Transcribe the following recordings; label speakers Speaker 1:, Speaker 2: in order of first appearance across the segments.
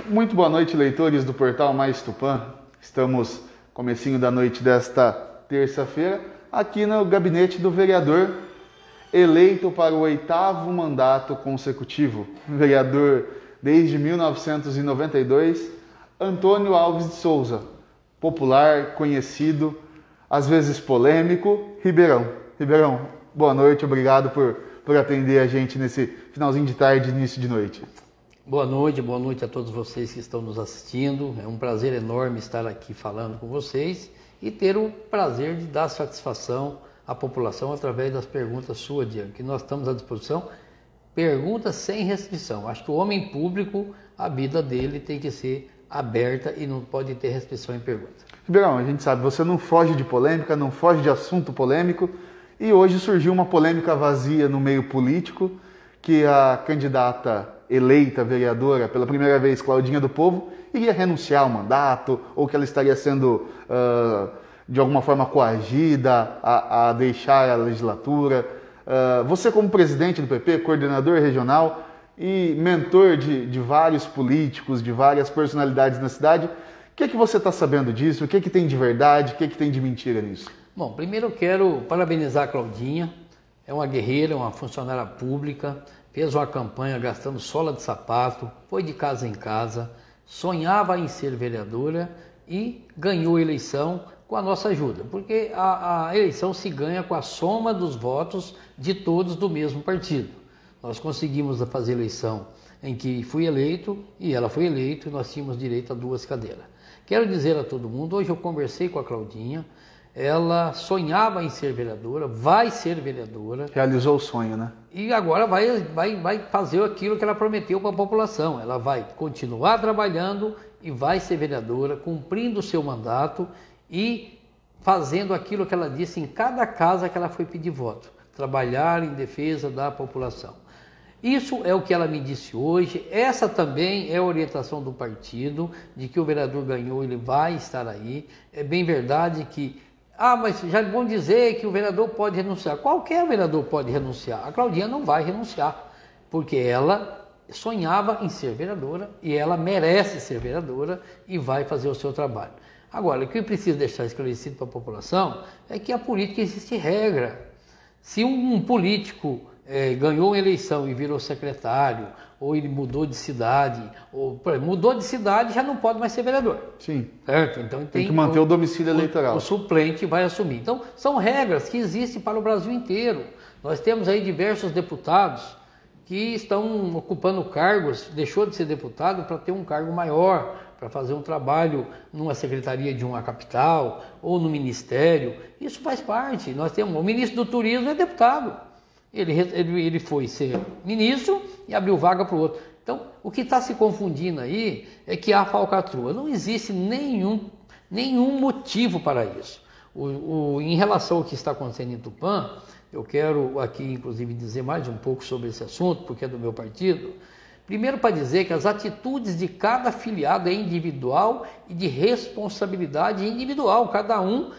Speaker 1: Muito boa noite, leitores do Portal Mais Tupã. Estamos comecinho da noite desta terça-feira, aqui no gabinete do vereador eleito para o 8º mandato consecutivo. Vereador desde 1992, Antônio Alves de Souza, popular, conhecido, às vezes polêmico, Ribeirão. Ribeirão, boa noite, obrigado por atender a gente nesse finalzinho de tarde, início de noite.
Speaker 2: Boa noite a todos vocês que estão nos assistindo. É um prazer enorme estar aqui falando com vocês e ter o prazer de dar satisfação à população através das perguntas suas, Diego, que nós estamos à disposição. Perguntas sem restrição. Acho que o homem público, a vida dele tem que ser aberta e não pode ter restrição em pergunta.
Speaker 1: Ribeirão, a gente sabe, você não foge de polêmica, não foge de assunto polêmico, e hoje surgiu uma polêmica vazia no meio político, que a candidata eleita vereadora pela primeira vez, Claudinha do Povo, iria renunciar ao mandato, ou que ela estaria sendo, de alguma forma, coagida a deixar a legislatura. Você, como presidente do PP, coordenador regional e mentor de vários políticos, de várias personalidades na cidade, o que é que você está sabendo disso? O que é que tem de verdade? O que é que tem de mentira nisso?
Speaker 2: Bom, primeiro eu quero parabenizar a Claudinha. É uma guerreira, uma funcionária pública, fez uma campanha gastando sola de sapato, foi de casa em casa, sonhava em ser vereadora e ganhou a eleição com a nossa ajuda, porque a eleição se ganha com a soma dos votos de todos do mesmo partido. Nós conseguimos fazer eleição em que fui eleito e ela foi eleita e nós tínhamos direito a 2 cadeiras. Quero dizer a todo mundo, hoje eu conversei com a Claudinha, ela sonhava em ser vereadora, vai ser vereadora.
Speaker 1: Realizou o sonho, né?
Speaker 2: E agora vai fazer aquilo que ela prometeu para a população. Ela vai continuar trabalhando e vai ser vereadora, cumprindo o seu mandato e fazendo aquilo que ela disse em cada casa que ela foi pedir voto. Trabalhar em defesa da população. Isso é o que ela me disse hoje. Essa também é a orientação do partido, de que o vereador ganhou, ele vai estar aí. É bem verdade que mas já vão dizer que o vereador pode renunciar. Qualquer vereador pode renunciar. A Claudinha não vai renunciar, porque ela sonhava em ser vereadora e ela merece ser vereadora e vai fazer o seu trabalho. Agora, o que eu preciso deixar esclarecido para a população é que a política existe regra. Se um político ganhou uma eleição e virou secretário, ou ele mudou de cidade, mudou de cidade já não pode mais ser vereador.
Speaker 1: Sim.
Speaker 2: Certo? Então
Speaker 1: tem que manter o domicílio eleitoral.
Speaker 2: O suplente vai assumir. Então, são regras que existem para o Brasil inteiro. Nós temos aí diversos deputados que estão ocupando cargos, deixou de ser deputado para ter um cargo maior, para fazer um trabalho numa secretaria de uma capital ou no ministério. Isso faz parte. Nós temos o ministro do Turismo é deputado. Ele foi ser ministro e abriu vaga para o outro. Então, o que está se confundindo aí é que há falcatrua. Não existe nenhum motivo para isso. Em relação ao que está acontecendo em Tupã, eu quero aqui, inclusive, dizer mais um pouco sobre esse assunto, porque é do meu partido. Primeiro, para dizer que as atitudes de cada afiliado é individual e de responsabilidade individual. Cada um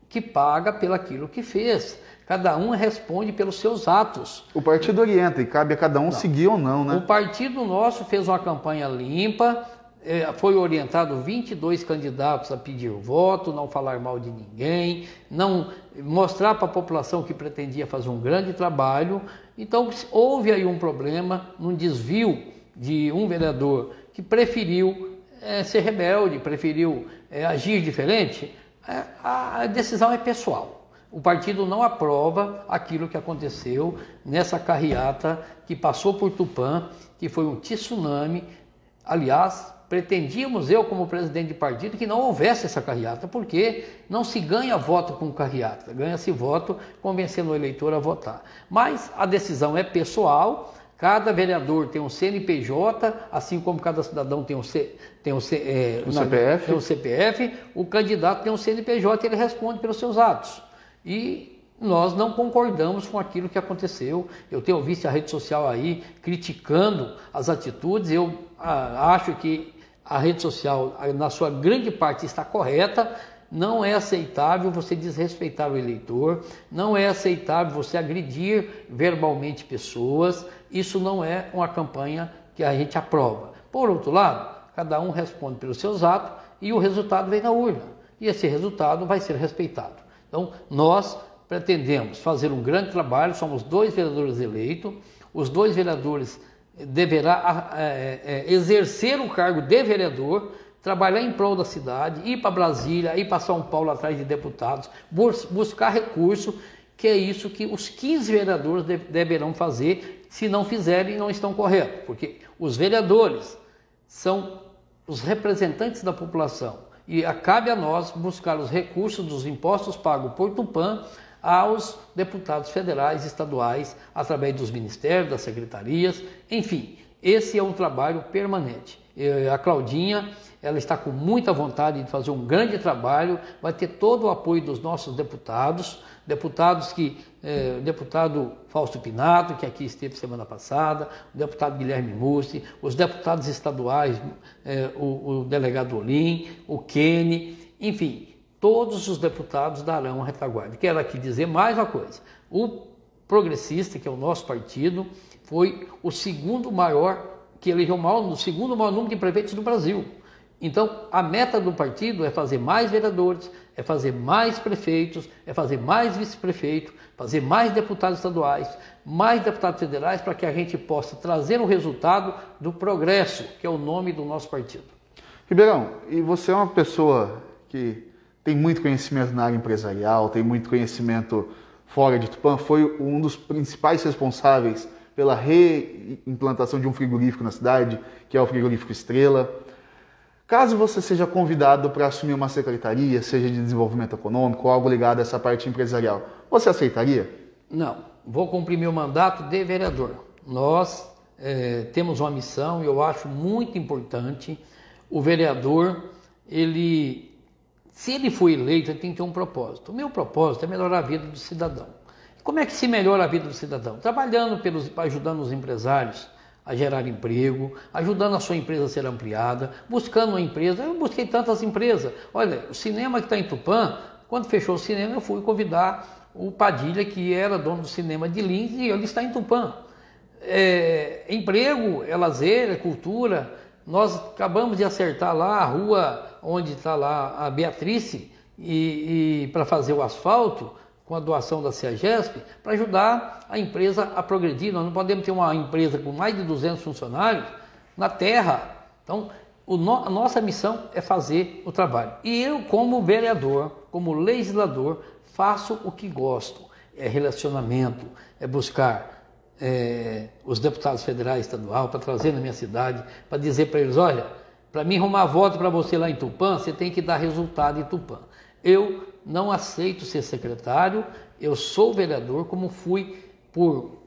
Speaker 2: que paga pelaquilo que fez. Cada um responde pelos seus atos.
Speaker 1: O partido orienta e cabe a cada um seguir ou não, né?
Speaker 2: O partido nosso fez uma campanha limpa, foi orientado 22 candidatos a pedir voto, não falar mal de ninguém, não mostrar para a população que pretendia fazer um grande trabalho. Então, houve aí um problema, um desvio de um vereador que preferiu ser rebelde, preferiu agir diferente. A decisão é pessoal. O partido não aprova aquilo que aconteceu nessa carreata que passou por Tupã, que foi um tsunami. Aliás, pretendíamos, eu como presidente de partido, que não houvesse essa carreata, porque não se ganha voto com carreata, ganha-se voto convencendo o eleitor a votar. Mas a decisão é pessoal, cada vereador tem um CNPJ, assim como cada cidadão tem um CPF, o candidato tem um CNPJ e ele responde pelos seus atos. E nós não concordamos com aquilo que aconteceu. Eu tenho visto a rede social aí criticando as atitudes. Eu acho que a rede social, na sua grande parte, está correta. Não é aceitável você desrespeitar o eleitor, não é aceitável você agredir verbalmente pessoas. Isso não é uma campanha que a gente aprova. Por outro lado, cada um responde pelos seus atos e o resultado vem na urna. E esse resultado vai ser respeitado. Então, nós pretendemos fazer um grande trabalho, somos 2 vereadores eleitos, os 2 vereadores deverão exercer o cargo de vereador, trabalhar em prol da cidade, ir para Brasília, ir para São Paulo atrás de deputados, buscar recurso, que é isso que os 15 vereadores deverão fazer. Se não fizerem, não estão corretos, porque os vereadores são os representantes da população e cabe a nós buscar os recursos dos impostos pagos por Tupã aos deputados federais e estaduais, através dos ministérios, das secretarias, enfim, esse é um trabalho permanente. A Claudinha, ela está com muita vontade de fazer um grande trabalho, vai ter todo o apoio dos nossos deputados o deputado Fausto Pinato, que aqui esteve semana passada, o deputado Guilherme Mussi, os deputados estaduais, o delegado Olim, o Kenny, enfim, todos os deputados darão a retaguarda. Quero aqui dizer mais uma coisa, o Progressista, que é o nosso partido, foi o segundo maior, que elegeu o segundo maior número de prefeitos do Brasil. Então, a meta do partido é fazer mais vereadores, é fazer mais prefeitos, é fazer mais vice-prefeitos, fazer mais deputados estaduais, mais deputados federais, para que a gente possa trazer o resultado do progresso, que é o nome do nosso partido.
Speaker 1: Ribeirão, e você é uma pessoa que tem muito conhecimento na área empresarial, tem muito conhecimento fora de Tupã, foi um dos principais responsáveis pela reimplantação de um frigorífico na cidade, que é o Frigorífico Estrela. Caso você seja convidado para assumir uma secretaria, seja de desenvolvimento econômico ou algo ligado a essa parte empresarial, você aceitaria?
Speaker 2: Não, vou cumprir meu mandato de vereador. Nós temos uma missão e eu acho muito importante. O vereador, se ele for eleito, ele tem que ter um propósito. O meu propósito é melhorar a vida do cidadão. Como é que se melhora a vida do cidadão? Trabalhando, ajudando os empresários a gerar emprego, ajudando a sua empresa a ser ampliada, buscando uma empresa. Eu busquei tantas empresas. Olha, o cinema que está em Tupã, quando fechou o cinema, eu fui convidar o Padilha, que era dono do cinema de Lins, e ele está em Tupã. Emprego, lazer, cultura. Nós acabamos de acertar lá a rua onde está lá a Beatrice, e para fazer o asfalto, com a doação da CEAGESP, para ajudar a empresa a progredir. Nós não podemos ter uma empresa com mais de 200 funcionários na terra. Então, a nossa missão é fazer o trabalho. E eu, como vereador, como legislador, faço o que gosto. É relacionamento, é buscar os deputados federais e estadual para trazer na minha cidade, para dizer para eles, olha, para mim arrumar voto para você lá em Tupã, você tem que dar resultado em Tupã. Eu não aceito ser secretário, eu sou vereador, como fui por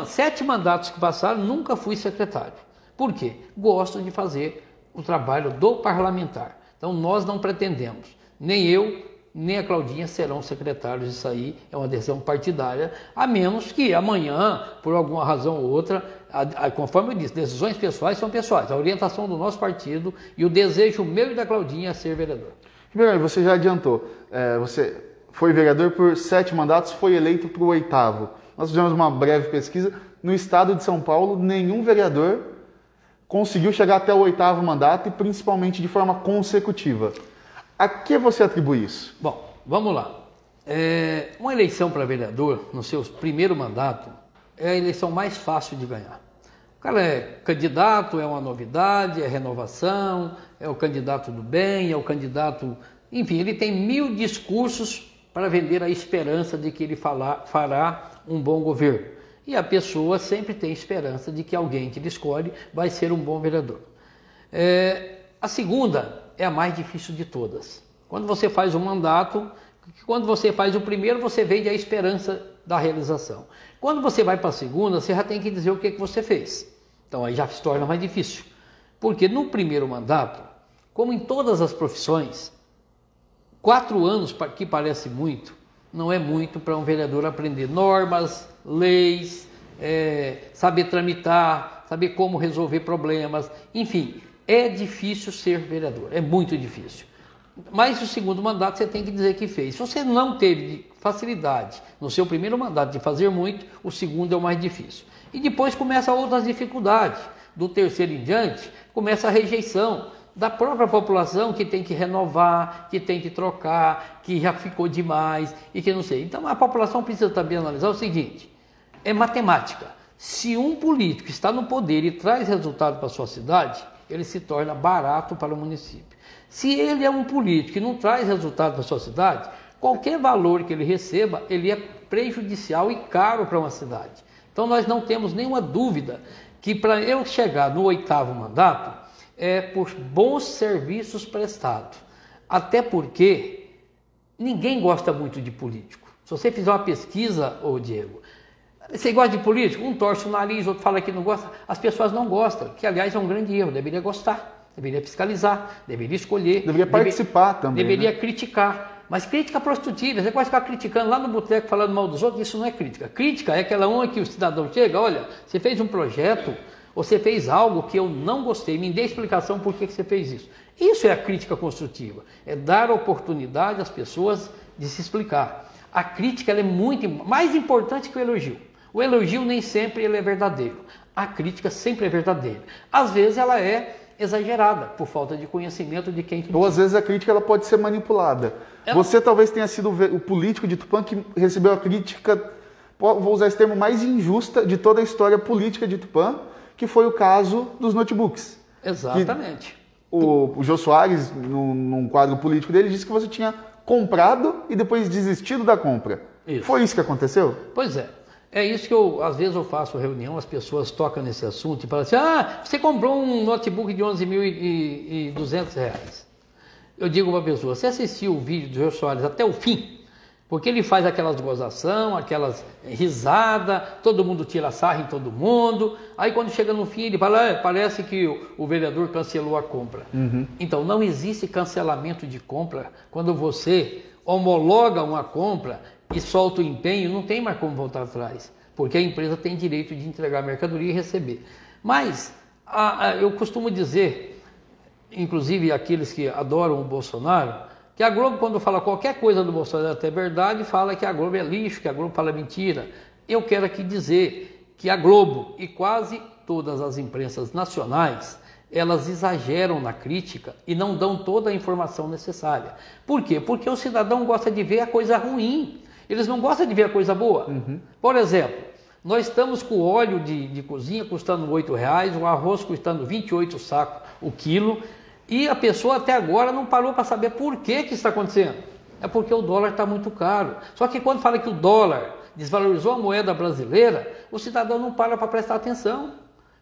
Speaker 2: 7 mandatos que passaram, nunca fui secretário. Por quê? Gosto de fazer o trabalho do parlamentar. Então nós não pretendemos, nem eu, nem a Claudinha serão secretários, isso aí é uma decisão partidária, a menos que amanhã, por alguma razão ou outra, conforme eu disse, decisões pessoais são pessoais, a orientação do nosso partido e o desejo meu e da Claudinha é ser vereador.
Speaker 1: Ribeirão, você já adiantou, você foi vereador por 7 mandatos, foi eleito para o 8º. Nós fizemos uma breve pesquisa, no estado de São Paulo, nenhum vereador conseguiu chegar até o 8º mandato e principalmente de forma consecutiva. A que você atribui isso?
Speaker 2: Bom, vamos lá. Uma eleição para vereador, no seu primeiro mandato, é a eleição mais fácil de ganhar. O cara é candidato, é uma novidade, é renovação, é o candidato do bem, é o candidato... Enfim, ele tem 1000 discursos para vender a esperança de que ele fará um bom governo. E a pessoa sempre tem esperança de que alguém que ele escolhe vai ser um bom vereador. A segunda é a mais difícil de todas. Quando você faz um mandato, quando você faz o primeiro, você vende a esperança da realização. Quando você vai para a segunda, você já tem que dizer o que você fez. Então aí já se torna mais difícil. Porque no primeiro mandato, como em todas as profissões, 4 anos, que parece muito, não é muito para um vereador aprender normas, leis, saber tramitar, saber como resolver problemas, enfim, é difícil ser vereador, é muito difícil. Mas o segundo mandato você tem que dizer que fez. Se você não teve facilidade no seu primeiro mandato de fazer muito, o segundo é o mais difícil. E depois começam outras dificuldades. Do terceiro em diante, começa a rejeição da própria população, que tem que renovar, que tem que trocar, que já ficou demais e que não sei. Então a população precisa também analisar o seguinte, é matemática. Se um político está no poder e traz resultado para a sua cidade, ele se torna barato para o município. Se ele é um político que não traz resultado para a sua cidade, qualquer valor que ele receba, ele é prejudicial e caro para uma cidade. Então nós não temos nenhuma dúvida que para eu chegar no 8º mandato, é por bons serviços prestados. Até porque ninguém gosta muito de político. Se você fizer uma pesquisa, ô Diego, você gosta de político? Um torce o nariz, outro fala que não gosta. As pessoas não gostam, que aliás é um grande erro. Deveria gostar, deveria fiscalizar, deveria escolher.
Speaker 1: Deveria participar também.
Speaker 2: Deveria
Speaker 1: né?
Speaker 2: criticar. Mas crítica prostitutiva, você pode ficar criticando lá no boteco, falando mal dos outros, isso não é crítica. Crítica é aquela uma que o cidadão chega, olha, você fez um projeto, você fez algo que eu não gostei, me dê explicação por que você fez isso. Isso é a crítica construtiva, é dar oportunidade às pessoas de se explicar. A crítica ela é muito mais importante que o elogio. O elogio nem sempre ele é verdadeiro, a crítica sempre é verdadeira. Às vezes ela é exagerada, por falta de conhecimento de quem critica.
Speaker 1: Ou às vezes a crítica ela pode ser manipulada. Você talvez tenha sido o político de Tupã que recebeu a crítica, vou usar esse termo, mais injusta de toda a história política de Tupã, que foi o caso dos notebooks.
Speaker 2: Exatamente.
Speaker 1: O Jô Soares, num quadro político dele, disse que você tinha comprado e depois desistido da compra.
Speaker 2: Isso.
Speaker 1: Foi isso que aconteceu?
Speaker 2: Pois é. É isso que às vezes eu faço reunião, as pessoas tocam nesse assunto e falam assim, você comprou um notebook de R$11.200. Eu digo para a pessoa, você assistiu o vídeo do Jô Soares até o fim? Porque ele faz aquelas gozação, aquelas risadas, todo mundo tira sarro em todo mundo. Aí quando chega no fim ele fala, parece que o vereador cancelou a compra.
Speaker 1: Uhum.
Speaker 2: Então não existe cancelamento de compra. Quando você homologa uma compra e solta o empenho, não tem mais como voltar atrás. Porque a empresa tem direito de entregar a mercadoria e receber. Mas eu costumo dizer, inclusive aqueles que adoram o Bolsonaro, que a Globo, quando fala qualquer coisa do Bolsonaro até verdade, fala que a Globo é lixo, que a Globo fala mentira. Eu quero aqui dizer que a Globo e quase todas as imprensas nacionais, elas exageram na crítica e não dão toda a informação necessária. Por quê? Porque o cidadão gosta de ver a coisa ruim, eles não gostam de ver a coisa boa.
Speaker 1: Uhum.
Speaker 2: Por exemplo, nós estamos com o óleo de cozinha custando R$8, o arroz custando 28 sacos o quilo, e a pessoa até agora não parou para saber por que está acontecendo. É porque o dólar está muito caro. Só que quando fala que o dólar desvalorizou a moeda brasileira, o cidadão não para prestar atenção.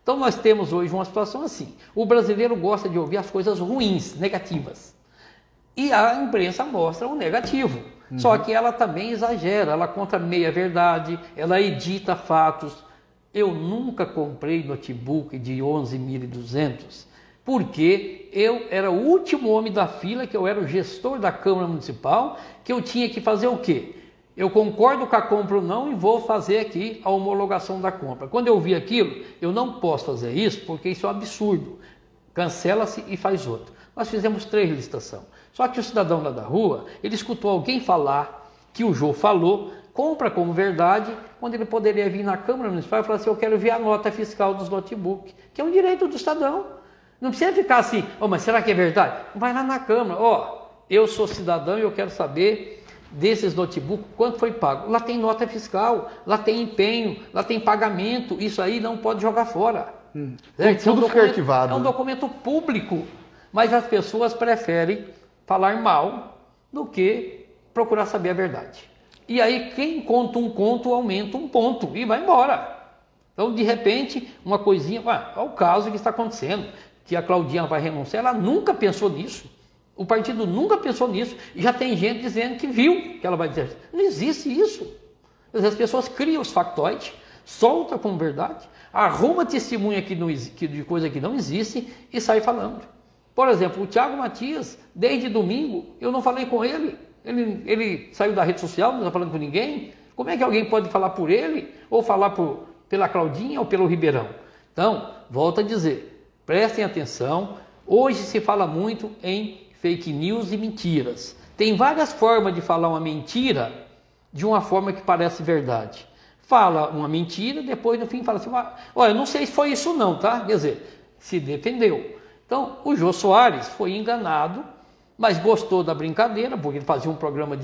Speaker 2: Então nós temos hoje uma situação assim. O brasileiro gosta de ouvir as coisas ruins, negativas. E a imprensa mostra o negativo. Uhum. Só que ela também exagera, ela conta meia verdade, ela edita fatos. Eu nunca comprei notebook de 11.200. Porque eu era o último homem da fila, que eu era o gestor da Câmara Municipal, que eu tinha que fazer o quê? Eu concordo com a compra ou não e vou fazer aqui a homologação da compra. Quando eu vi aquilo, eu não posso fazer isso porque isso é um absurdo. Cancela-se e faz outro. Nós fizemos 3 licitações. Só que o cidadão lá da rua, ele escutou alguém falar que o Jô falou, compra como verdade, quando ele poderia vir na Câmara Municipal e falar assim, eu quero ver a nota fiscal dos notebooks, que é um direito do cidadão. Não precisa ficar assim, mas será que é verdade? Vai lá na Câmara, eu sou cidadão e eu quero saber desses notebooks quanto foi pago. Lá tem nota fiscal, lá tem empenho, lá tem pagamento, isso aí não pode jogar fora.
Speaker 1: Tudo fica arquivado.
Speaker 2: É um documento público, mas as pessoas preferem falar mal do que procurar saber a verdade. E aí quem conta um conto aumenta um ponto e vai embora. Então de repente uma coisinha, olha o caso que está acontecendo, que a Claudinha vai renunciar, ela nunca pensou nisso. O partido nunca pensou nisso. E já tem gente dizendo que viu que ela vai dizer. Não existe isso. As pessoas criam os factoides, soltam como verdade, arruma testemunha de coisa que não existe e sai falando. Por exemplo, o Thiago Matias, desde domingo, eu não falei com ele. Ele saiu da rede social, não está falando com ninguém. Como é que alguém pode falar por ele? Ou falar pela Claudinha ou pelo Ribeirão? Então, volto a dizer. Prestem atenção, hoje se fala muito em fake news e mentiras. Tem várias formas de falar uma mentira de uma forma que parece verdade. fala uma mentira, depois no fim fala assim, olha, não sei se foi isso não, tá? Quer dizer, se defendeu. Então, o Jô Soares foi enganado, mas gostou da brincadeira, porque ele fazia um programa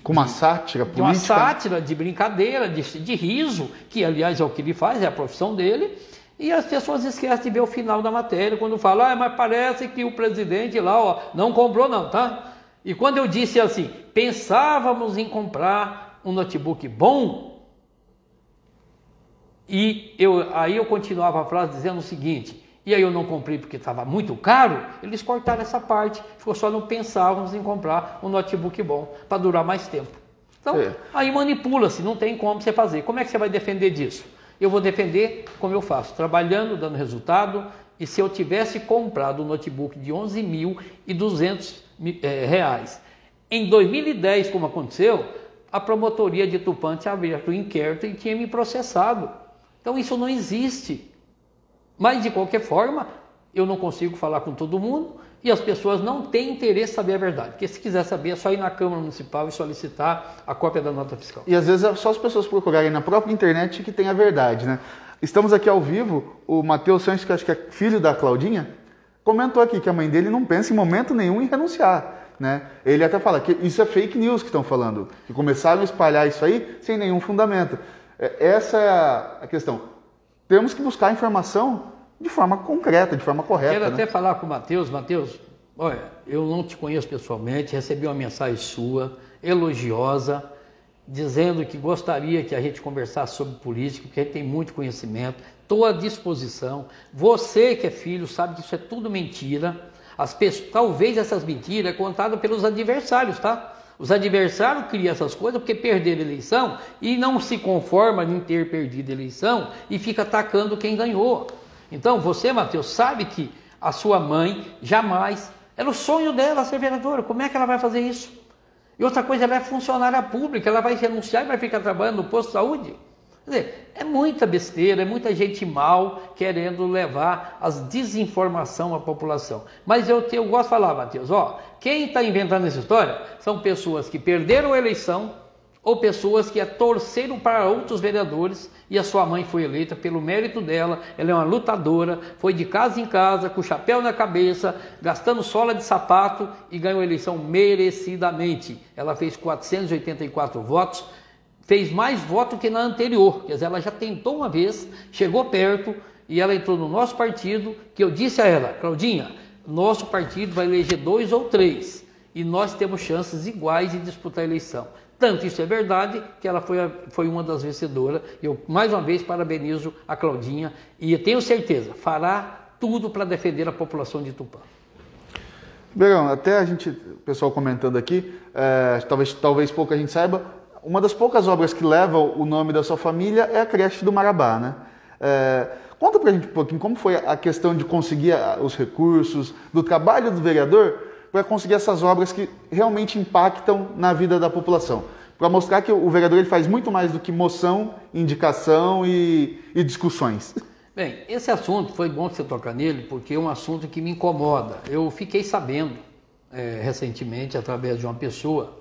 Speaker 1: com uma sátira política.
Speaker 2: Uma sátira, de brincadeira, de riso, que aliás é o que ele faz, é a profissão dele, e as pessoas esquecem de ver o final da matéria, quando falam, mas parece que o presidente lá, ó, não comprou não, tá? E quando eu disse assim, pensávamos em comprar um notebook bom, e aí eu continuava a frase dizendo o seguinte, e aí eu não comprei porque estava muito caro, eles cortaram essa parte, ficou só não pensávamos em comprar um notebook bom, para durar mais tempo. Então, aí manipula-se, não tem como você fazer. Como é que você vai defender disso? Eu vou defender como eu faço, trabalhando, dando resultado, e se eu tivesse comprado um notebook de R$11.200 em 2010, como aconteceu, a promotoria de Tupã tinha aberto um inquérito e tinha me processado. Então isso não existe. Mas de qualquer forma, eu não consigo falar com todo mundo e as pessoas não têm interesse em saber a verdade. Porque se quiser saber, é só ir na Câmara Municipal e solicitar a cópia da nota fiscal.
Speaker 1: E às vezes é só as pessoas procurarem na própria internet que tem a verdade, né? Estamos aqui ao vivo, o Matheus Sanches, que acho que é filho da Claudinha, comentou aqui que a mãe dele não pensa em momento nenhum em renunciar, né? Ele até fala que isso é fake news que estão falando, que começaram a espalhar isso aí sem nenhum fundamento. Essa é a questão. Temos que buscar informação de forma concreta, de forma correta.
Speaker 2: Quero até falar com o Matheus. Matheus, olha, eu não te conheço pessoalmente, recebi uma mensagem sua, elogiosa, dizendo que gostaria que a gente conversasse sobre política, porque a gente tem muito conhecimento, estou à disposição. Você que é filho sabe que isso é tudo mentira. Talvez essas mentiras é contada pelos adversários, tá? Os adversários criam essas coisas porque perderam a eleição e não se conforma em ter perdido a eleição e fica atacando quem ganhou. Então você, Matheus, sabe que a sua mãe jamais, era o sonho dela ser vereadora, como é que ela vai fazer isso? E outra coisa, ela é funcionária pública, ela vai renunciar e vai ficar trabalhando no posto de saúde? Quer dizer, é muita besteira, é muita gente mal querendo levar as desinformação à população. Mas eu gosto de falar, Matheus, quem está inventando essa história são pessoas que perderam a eleição ou pessoas que torceram para outros vereadores e a sua mãe foi eleita pelo mérito dela, ela é uma lutadora, foi de casa em casa, com o chapéu na cabeça, gastando sola de sapato e ganhou a eleição merecidamente. Ela fez 484 votos, fez mais votos que na anterior, quer dizer, ela já tentou uma vez, chegou perto e ela entrou no nosso partido, que eu disse a ela, Claudinha, nosso partido vai eleger 2 ou 3 e nós temos chances iguais de disputar a eleição. Tanto isso é verdade que ela foi uma das vencedoras. Eu mais uma vez parabenizo a Claudinha e eu tenho certeza, fará tudo para defender a população de Tupã.
Speaker 1: Ribeirão, até o pessoal comentando aqui, talvez pouca gente saiba, uma das poucas obras que levam o nome da sua família é a creche do Marabá, né? Conta pra gente um pouquinho como foi a questão de conseguir os recursos, do trabalho do vereador para conseguir essas obras que realmente impactam na vida da população. Para mostrar que o vereador ele faz muito mais do que moção, indicação e discussões.
Speaker 2: Bem, esse assunto foi bom você tocar nele, porque é um assunto que me incomoda. Eu fiquei sabendo recentemente, através de uma pessoa,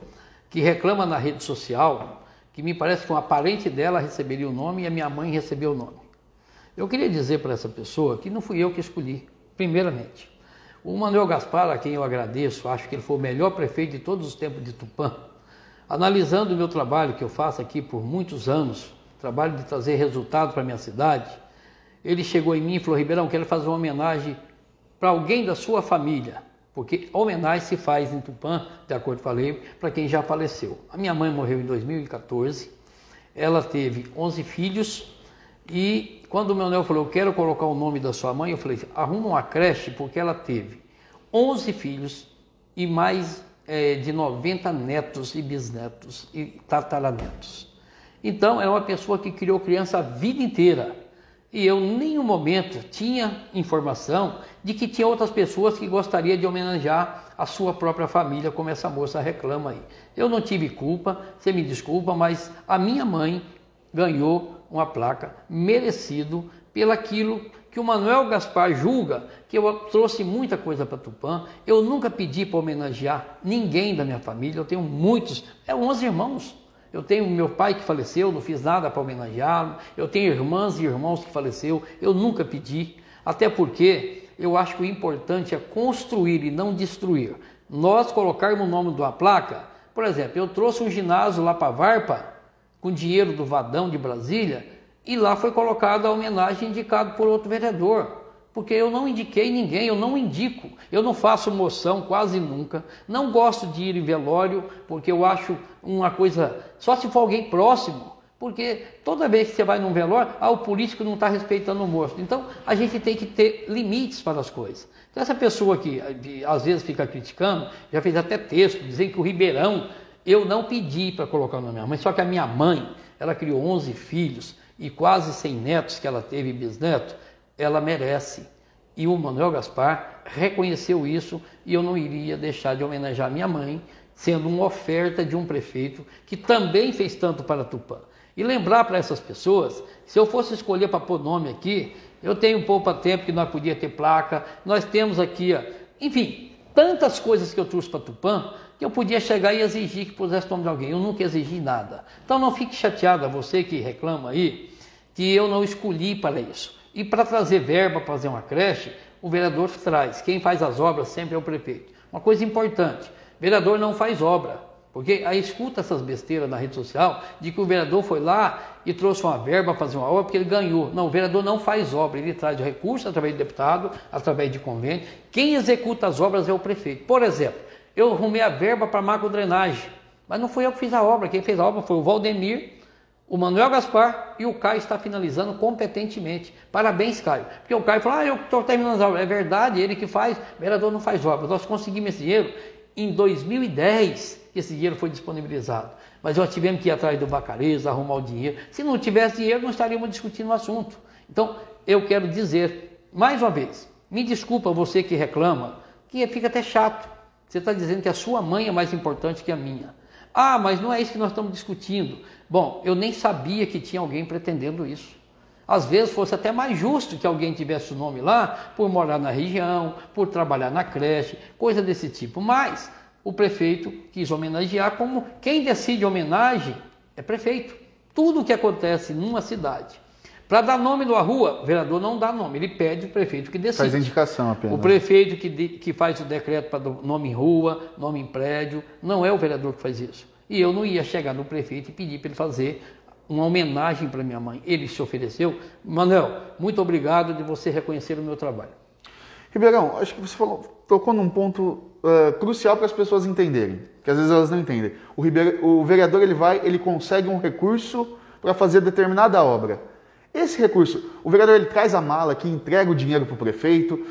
Speaker 2: que reclama na rede social, que me parece que uma parente dela receberia o nome e a minha mãe recebeu o nome. Eu queria dizer para essa pessoa que não fui eu que escolhi, primeiramente. O Manuel Gaspar, a quem eu agradeço, acho que ele foi o melhor prefeito de todos os tempos de Tupã. Analisando o meu trabalho que eu faço aqui por muitos anos, trabalho de trazer resultado para a minha cidade, ele chegou em mim e falou, Ribeirão, quero fazer uma homenagem para alguém da sua família, porque homenagem se faz em Tupã, de acordo com a lei, para quem já faleceu. A minha mãe morreu em 2014, ela teve 11 filhos, e quando o Manuel falou, eu quero colocar o nome da sua mãe, eu falei, arruma uma creche, porque ela teve 11 filhos e mais de 90 netos e bisnetos e tataranetos. Então, é uma pessoa que criou criança a vida inteira. E eu, em nenhum momento, tinha informação de que tinha outras pessoas que gostariam de homenagear a sua própria família, como essa moça reclama aí. Eu não tive culpa, você me desculpa, mas a minha mãe ganhou uma placa merecido pelaquilo que o Manuel Gaspar julga que eu trouxe muita coisa para Tupã. Eu nunca pedi para homenagear ninguém da minha família, eu tenho muitos, 11 irmãos. Eu tenho meu pai que faleceu, não fiz nada para homenageá-lo. Eu tenho irmãs e irmãos que faleceu, eu nunca pedi. Até porque eu acho que o importante é construir e não destruir. Nós colocarmos o nome de uma placa, por exemplo, eu trouxe um ginásio lá para Varpa, com dinheiro do Vadão de Brasília, e lá foi colocada a homenagem indicada por outro vereador. Porque eu não indiquei ninguém, eu não indico, eu não faço moção quase nunca, não gosto de ir em velório, porque eu acho uma coisa, só se for alguém próximo, porque toda vez que você vai num velório, o político não está respeitando o morto. Então, a gente tem que ter limites para as coisas. Então, essa pessoa que às vezes fica criticando, já fez até texto, dizendo que o Ribeirão, eu não pedi para colocar o nome da minha mãe, só que a minha mãe, ela criou 11 filhos e quase 100 netos que ela teve, bisnetos, ela merece. E o Manuel Gaspar reconheceu isso e eu não iria deixar de homenagear minha mãe, sendo uma oferta de um prefeito que também fez tanto para Tupã. E lembrar para essas pessoas, se eu fosse escolher para pôr nome aqui, eu tenho um pouco tempo que nós podia ter placa, nós temos aqui, enfim, tantas coisas que eu trouxe para Tupã, que eu podia chegar e exigir que pusesse o nome de alguém. Eu nunca exigi nada. Então não fique chateado, você que reclama aí, que eu não escolhi para isso. E para trazer verba para fazer uma creche, o vereador traz. Quem faz as obras sempre é o prefeito. Uma coisa importante, o vereador não faz obra. Porque aí escuta essas besteiras na rede social de que o vereador foi lá e trouxe uma verba para fazer uma obra porque ele ganhou. Não, o vereador não faz obra, ele traz o recurso através do deputado, através de convênio. Quem executa as obras é o prefeito. Por exemplo, eu arrumei a verba para macrodrenagem, mas não fui eu que fiz a obra. Quem fez a obra foi o Valdemir, o Manuel Gaspar e o Caio está finalizando competentemente. Parabéns, Caio. Porque o Caio falou, eu estou terminando as obras. É verdade, ele que faz, o vereador não faz obra. Nós conseguimos esse dinheiro em 2010, esse dinheiro foi disponibilizado. Mas nós tivemos que ir atrás do Bacareza, arrumar o dinheiro. Se não tivesse dinheiro, não estaríamos discutindo o assunto. Então, eu quero dizer, mais uma vez, me desculpa você que reclama, que fica até chato. Você está dizendo que a sua mãe é mais importante que a minha. Mas não é isso que nós estamos discutindo. Bom, eu nem sabia que tinha alguém pretendendo isso. Às vezes fosse até mais justo que alguém tivesse o nome lá, por morar na região, por trabalhar na creche, coisa desse tipo. Mas o prefeito quis homenagear, como quem decide homenagem é prefeito. Tudo o que acontece numa cidade. Para dar nome numa rua, o vereador não dá nome, ele pede o prefeito que decide.
Speaker 1: Faz indicação apenas.
Speaker 2: O prefeito que faz o decreto para nome em rua, nome em prédio, não é o vereador que faz isso. E eu não ia chegar no prefeito e pedir para ele fazer uma homenagem para minha mãe. Ele se ofereceu. Manuel, muito obrigado de você reconhecer o meu trabalho.
Speaker 1: Ribeirão, acho que você tocou num ponto crucial para as pessoas entenderem, que às vezes elas não entendem. O vereador ele consegue um recurso para fazer determinada obra. Esse recurso, o vereador ele traz a mala que entrega o dinheiro para o prefeito.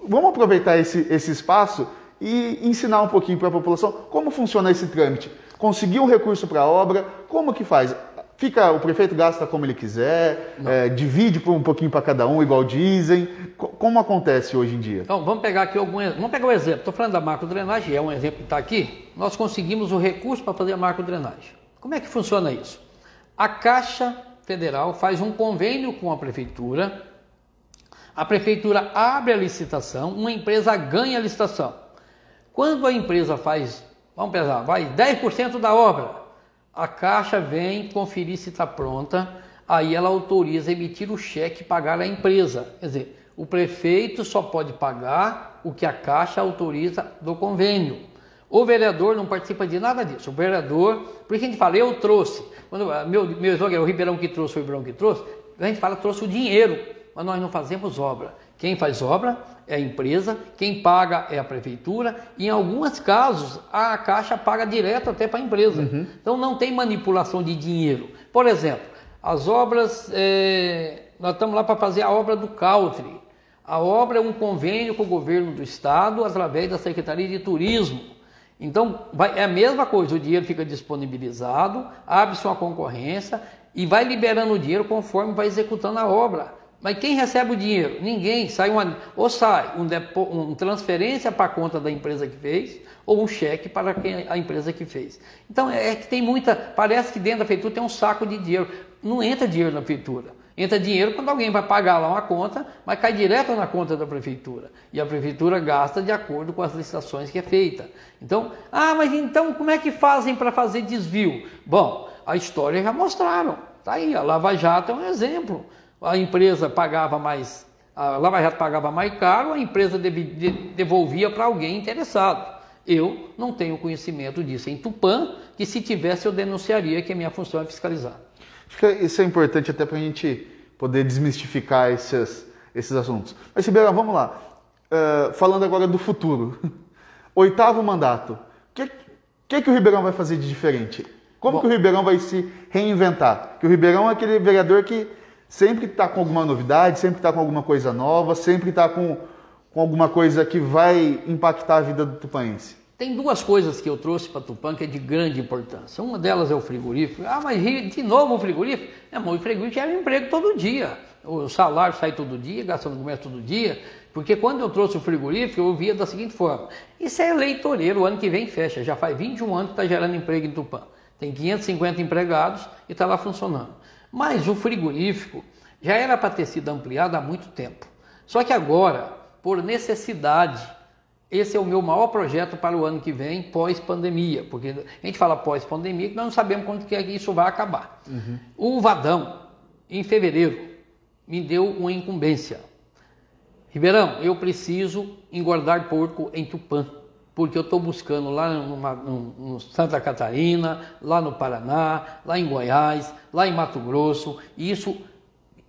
Speaker 1: Vamos aproveitar esse espaço e ensinar um pouquinho para a população como funciona esse trâmite. Conseguir um recurso para a obra, como que faz? O prefeito gasta como ele quiser, divide um pouquinho para cada um, igual dizem. Como acontece hoje em dia?
Speaker 2: Então, vamos pegar aqui vamos pegar um exemplo. Estou falando da macrodrenagem, é um exemplo que está aqui. Nós conseguimos o recurso para fazer a macrodrenagem. Como é que funciona isso? A Caixa Federal faz um convênio com a prefeitura abre a licitação, uma empresa ganha a licitação. Quando a empresa faz, vamos pensar, 10% da obra, a Caixa vem conferir se está pronta, aí ela autoriza emitir o cheque e pagar a empresa. Quer dizer, o prefeito só pode pagar o que a Caixa autoriza do convênio. O vereador não participa de nada disso. O vereador, por isso a gente fala, eu trouxe. Quando meu slogan é o Ribeirão que trouxe, o Ribeirão que trouxe, a gente fala, trouxe o dinheiro, mas nós não fazemos obra. Quem faz obra é a empresa, quem paga é a prefeitura, e em alguns casos a Caixa paga direto até para a empresa. Então não tem manipulação de dinheiro. Por exemplo, as obras, nós estamos lá para fazer a obra do Country. A obra é um convênio com o governo do estado através da Secretaria de Turismo. Então é a mesma coisa, o dinheiro fica disponibilizado, abre-se uma concorrência e vai liberando o dinheiro conforme vai executando a obra. Mas quem recebe o dinheiro? Ninguém. Sai uma transferência para a conta da empresa que fez ou um cheque para a empresa que fez. Então é que tem parece que dentro da prefeitura tem um saco de dinheiro. Não entra dinheiro na prefeitura. Entra dinheiro quando alguém vai pagar lá uma conta, mas cai direto na conta da prefeitura. E a prefeitura gasta de acordo com as licitações que é feita. Então, mas então como é que fazem para fazer desvio? Bom, a história já mostraram. Está aí, a Lava Jato é um exemplo. A empresa pagava mais, a Lava Jato pagava mais caro, a empresa devolvia para alguém interessado. Eu não tenho conhecimento disso em Tupã, que se tivesse eu denunciaria, que a minha função é fiscalizar.
Speaker 1: Acho que isso é importante até para a gente poder desmistificar esses assuntos. Mas, Ribeirão, vamos lá. Falando agora do futuro. 8º mandato. O que o Ribeirão vai fazer de diferente? Como que o Ribeirão vai se reinventar? Porque o Ribeirão é aquele vereador que sempre está com alguma novidade, sempre está com alguma coisa nova, sempre está com alguma coisa que vai impactar a vida do tupanense.
Speaker 2: Tem 2 coisas que eu trouxe para Tupã que é de grande importância. Uma delas é o frigorífico. Mas de novo o frigorífico? O frigorífico gera emprego todo dia. O salário sai todo dia, gastando comércio todo dia. Porque quando eu trouxe o frigorífico, eu via da seguinte forma. Isso é eleitoreiro, o ano que vem fecha. Já faz 21 anos que está gerando emprego em Tupã. Tem 550 empregados e está lá funcionando. Mas o frigorífico já era para ter sido ampliado há muito tempo. Só que agora, por necessidade, esse é o meu maior projeto para o ano que vem, pós-pandemia. Porque a gente fala pós-pandemia, que nós não sabemos quando que isso vai acabar. O Vadão, em fevereiro, me deu uma incumbência. Ribeirão, eu preciso engordar porco em Tupã. Porque eu estou buscando lá no Santa Catarina, lá no Paraná, lá em Goiás, lá em Mato Grosso, e isso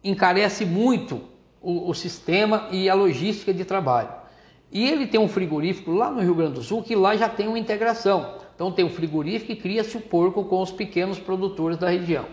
Speaker 2: encarece muito o sistema e a logística de trabalho. E ele tem um frigorífico lá no Rio Grande do Sul, que lá já tem uma integração. Então tem o frigorífico e cria-se o porco com os pequenos produtores da região.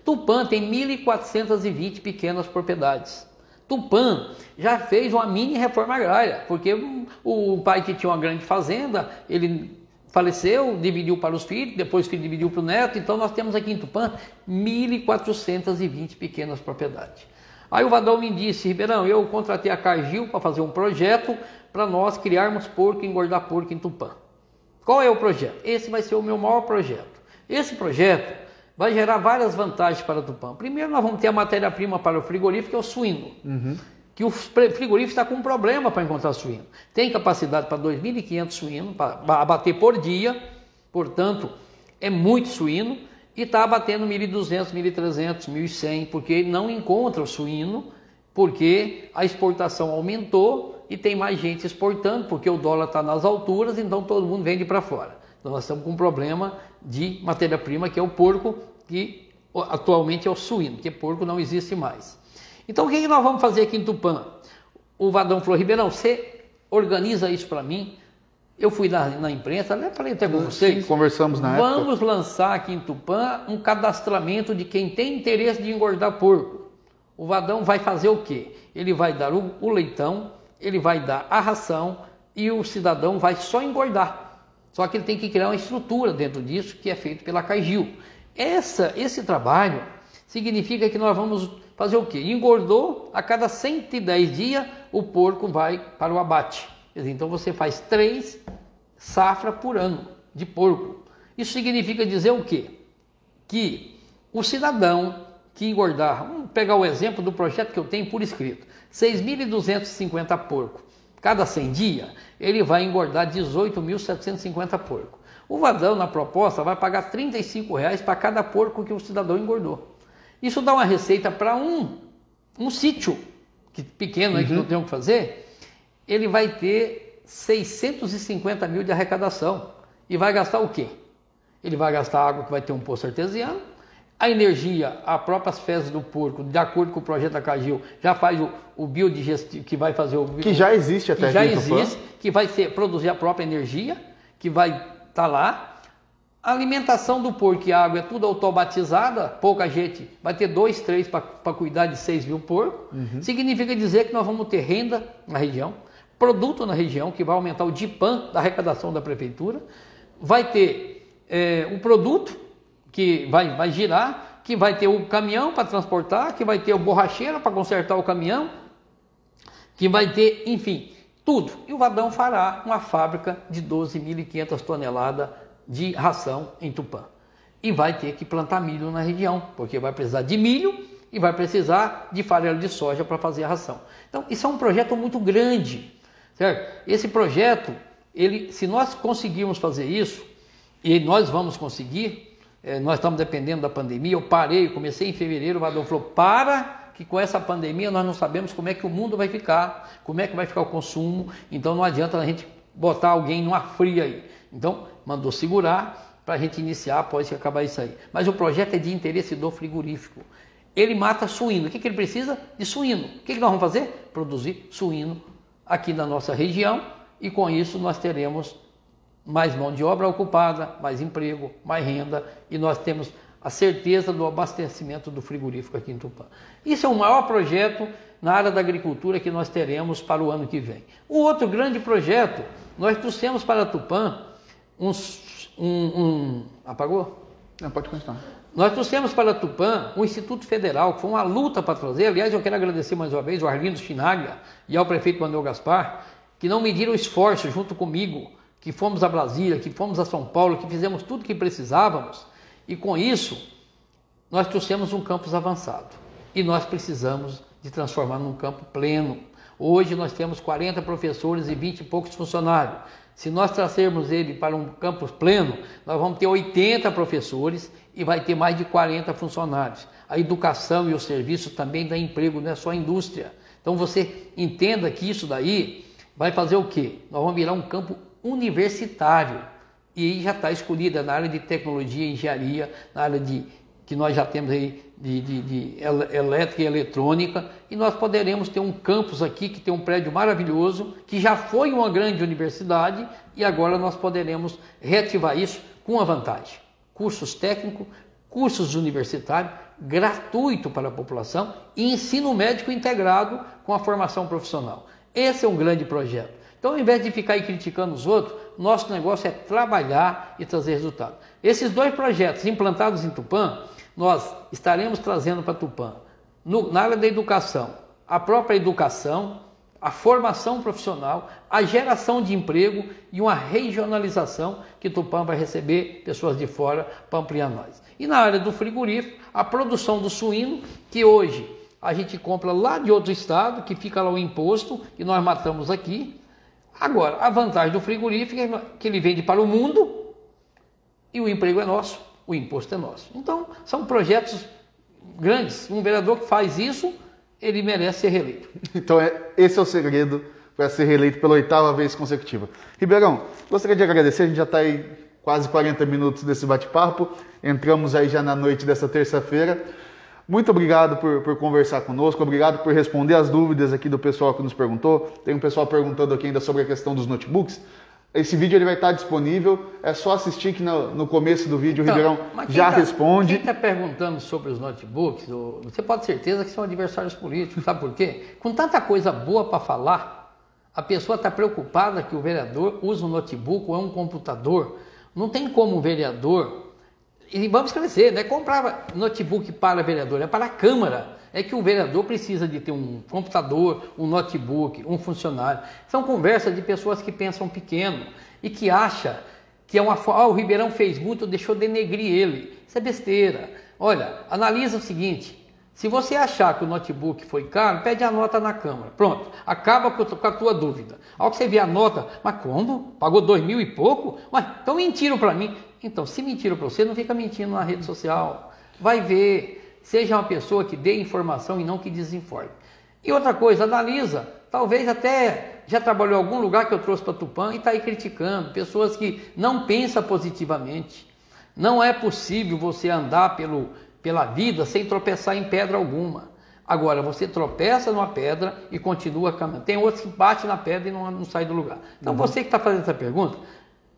Speaker 2: Tupã tem 1.420 pequenas propriedades. Tupã já fez uma mini reforma agrária, porque o pai que tinha uma grande fazenda, ele faleceu, dividiu para os filhos, depois o filho dividiu para o neto, então nós temos aqui em Tupã 1.420 pequenas propriedades. Aí o Vadão me disse, Ribeirão, eu contratei a Cargill para fazer um projeto para nós criarmos porco e engordar porco em Tupã. Qual é o projeto? Esse vai ser o meu maior projeto. Esse projeto vai gerar várias vantagens para Tupã. Primeiro, nós vamos ter a matéria-prima para o frigorífico, que é o suíno. Que o frigorífico está com um problema para encontrar suíno. Tem capacidade para 2.500 suínos, para abater por dia, portanto, é muito suíno, e está abatendo 1.200, 1.300, 1.100, porque ele não encontra o suíno, porque a exportação aumentou e tem mais gente exportando, porque o dólar está nas alturas, então todo mundo vende para fora. Então nós estamos com um problema de matéria-prima, que é o porco, que atualmente é o suíno, porque porco não existe mais. Então o que nós vamos fazer aqui em Tupã? O Vadão falou, Ribeirão, você organiza isso para mim? Eu fui na imprensa, né? Falei até com vocês.
Speaker 1: Sim, conversamos na época.
Speaker 2: Vamos lançar aqui em Tupã um cadastramento de quem tem interesse de engordar porco. O Vadão vai fazer o quê? Ele vai dar o leitão, ele vai dar a ração e o cidadão vai só engordar. Só que ele tem que criar uma estrutura dentro disso, que é feito pela Cargill. Esse trabalho significa que nós vamos fazer o quê? Engordou, a cada 110 dias o porco vai para o abate. Quer dizer, então você faz 3 safras por ano de porco. Isso significa dizer o quê? Que o cidadão que engordar, vamos pegar o exemplo do projeto que eu tenho por escrito, 6.250 porcos. Cada 100 dias, ele vai engordar 18.750 porcos. O Vadão, na proposta, vai pagar R$ 35 para cada porco que o cidadão engordou. Isso dá uma receita para um sítio pequeno aí, que não tem o que fazer, ele vai ter 650 mil de arrecadação. E vai gastar o quê? Ele vai gastar água, que vai ter um poço artesiano, a energia, as próprias fezes do porco, de acordo com o projeto da Cargill, já faz o biodigestivo, que vai fazer o...
Speaker 1: Que já existe até aqui em Tupã.
Speaker 2: Que vai produzir a própria energia, que vai estar lá. A alimentação do porco e a água é tudo automatizada, pouca gente, vai ter 2, 3 para cuidar de 6 mil porcos. Significa dizer que nós vamos ter renda na região, produto na região, que vai aumentar o DIPAM da arrecadação da prefeitura, vai ter um produto que vai girar, que vai ter o caminhão para transportar, que vai ter o borracheiro para consertar o caminhão, que vai ter, enfim, tudo. E o Vadão fará uma fábrica de 12.500 toneladas de ração em Tupã. E vai ter que plantar milho na região, porque vai precisar de milho e vai precisar de farelo de soja para fazer a ração. Então, isso é um projeto muito grande, certo? Esse projeto, se nós conseguirmos fazer isso, e nós vamos conseguir, nós estamos dependendo da pandemia, eu comecei em fevereiro, o Vadão falou, que com essa pandemia nós não sabemos como é que o mundo vai ficar, como é que vai ficar o consumo, então não adianta a gente botar alguém numa fria aí. Então, mandou segurar para a gente iniciar após que acabar isso aí. Mas o projeto é de interesse do frigorífico. Ele mata suíno. O que ele precisa? De suíno. O que nós vamos fazer? Produzir suíno aqui na nossa região e com isso nós teremos mais mão de obra ocupada, mais emprego, mais renda e nós temos a certeza do abastecimento do frigorífico aqui em Tupã. Isso é o maior projeto na área da agricultura que nós teremos para o ano que vem. O outro grande projeto, nós trouxemos para Tupã apagou?
Speaker 1: Não, pode continuar.
Speaker 2: Nós trouxemos para Tupã um Instituto Federal, que foi uma luta para trazer. Aliás, eu quero agradecer mais uma vez ao Arlindo Chinaglia e ao prefeito Manuel Gaspar, que não mediram esforço junto comigo, que fomos a Brasília, que fomos a São Paulo, que fizemos tudo o que precisávamos. E com isso, nós trouxemos um campus avançado. E nós precisamos de transformar num campo pleno. Hoje nós temos 40 professores e 20 e poucos funcionários. Se nós trazermos ele para um campus pleno, nós vamos ter 80 professores e vai ter mais de 40 funcionários. A educação e o serviço também dá emprego, não é só a indústria. Então você entenda que isso daí vai fazer o quê? Nós vamos virar um campo universitário. E aí já está escolhida na área de tecnologia e engenharia, na área que nós já temos aí de elétrica e eletrônica, e nós poderemos ter um campus aqui que tem um prédio maravilhoso, que já foi uma grande universidade, e agora nós poderemos reativar isso com uma vantagem. Cursos técnicos, cursos universitários, gratuito para a população, e ensino médico integrado com a formação profissional. Esse é um grande projeto. Então, ao invés de ficar aí criticando os outros, nosso negócio é trabalhar e trazer resultado. Esses dois projetos implantados em Tupã, nós estaremos trazendo para Tupã, na área da educação, a própria educação, a formação profissional, a geração de emprego e uma regionalização que Tupã vai receber pessoas de fora para ampliar nós. E na área do frigorífico, a produção do suíno, que hoje a gente compra lá de outro estado, que fica lá o imposto, e nós matamos aqui. Agora, a vantagem do frigorífico é que ele vende para o mundo e o emprego é nosso, o imposto é nosso. Então, são projetos grandes. Um vereador que faz isso, ele merece ser reeleito.
Speaker 1: Então, esse é o segredo para ser reeleito pela 8ª vez consecutiva. Ribeirão, gostaria de agradecer, a gente já está aí quase 40 minutos desse bate-papo, entramos aí já na noite dessa terça-feira. Muito obrigado por conversar conosco, obrigado por responder as dúvidas aqui do pessoal que nos perguntou. Tem um pessoal perguntando aqui ainda sobre a questão dos notebooks. Esse vídeo ele vai estar disponível, é só assistir que no começo do vídeo o Ribeirão já responde.
Speaker 2: Quem está perguntando sobre os notebooks, você pode ter certeza que são adversários políticos, sabe por quê? Com tanta coisa boa para falar, a pessoa está preocupada que o vereador usa um notebook ou é um computador. Não tem como o vereador... E vamos esclarecer, não é comprar notebook para vereador, é para a Câmara. É que o vereador precisa de ter um computador, um notebook, um funcionário. São conversas de pessoas que pensam pequeno e que acham que é uma forma, o Ribeirão fez muito, deixou denegrir ele. Isso é besteira. Olha, analisa o seguinte, se você achar que o notebook foi caro, pede a nota na Câmara. Pronto, acaba com a tua dúvida. Ao que você vê a nota, mas como? Pagou 2.000 e pouco? Mas então mentiram para mim. Então, se mentiram para você, não fica mentindo na rede social. Vai ver, seja uma pessoa que dê informação e não que desinforme. E outra coisa, analisa, talvez até já trabalhou em algum lugar que eu trouxe para Tupã e está aí criticando, pessoas que não pensam positivamente. Não é possível você andar pela vida sem tropeçar em pedra alguma. Agora, você tropeça numa pedra e continua caminhando. Tem outros que batem na pedra e não sai do lugar. Então, você que está fazendo essa pergunta,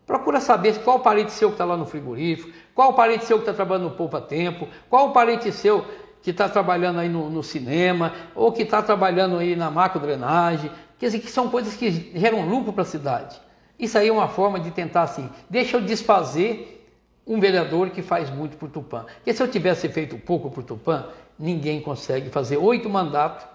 Speaker 2: procura saber qual parente seu que está lá no frigorífico, qual parente seu que está trabalhando no Poupa Tempo, qual parente seu que está trabalhando aí no cinema, ou que está trabalhando aí na macrodrenagem, quer dizer, que são coisas que geram lucro para a cidade. Isso aí é uma forma de tentar assim, deixa eu desfazer um vereador que faz muito por Tupã. Porque se eu tivesse feito pouco por Tupã, ninguém consegue fazer 8 mandatos,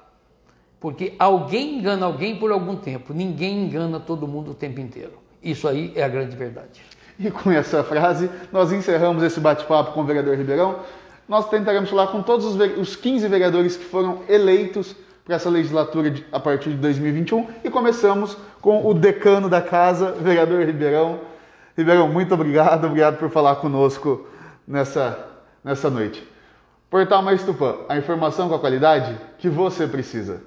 Speaker 2: porque alguém engana alguém por algum tempo, ninguém engana todo mundo o tempo inteiro. Isso aí é a grande verdade.
Speaker 1: E com essa frase, nós encerramos esse bate-papo com o vereador Ribeirão. nós tentaremos falar com todos os 15 vereadores que foram eleitos para essa legislatura a partir de 2021 e começamos com o decano da casa, vereador Ribeirão. Ribeirão, muito obrigado por falar conosco nessa noite. Portal Mais Tupã, a informação com a qualidade que você precisa.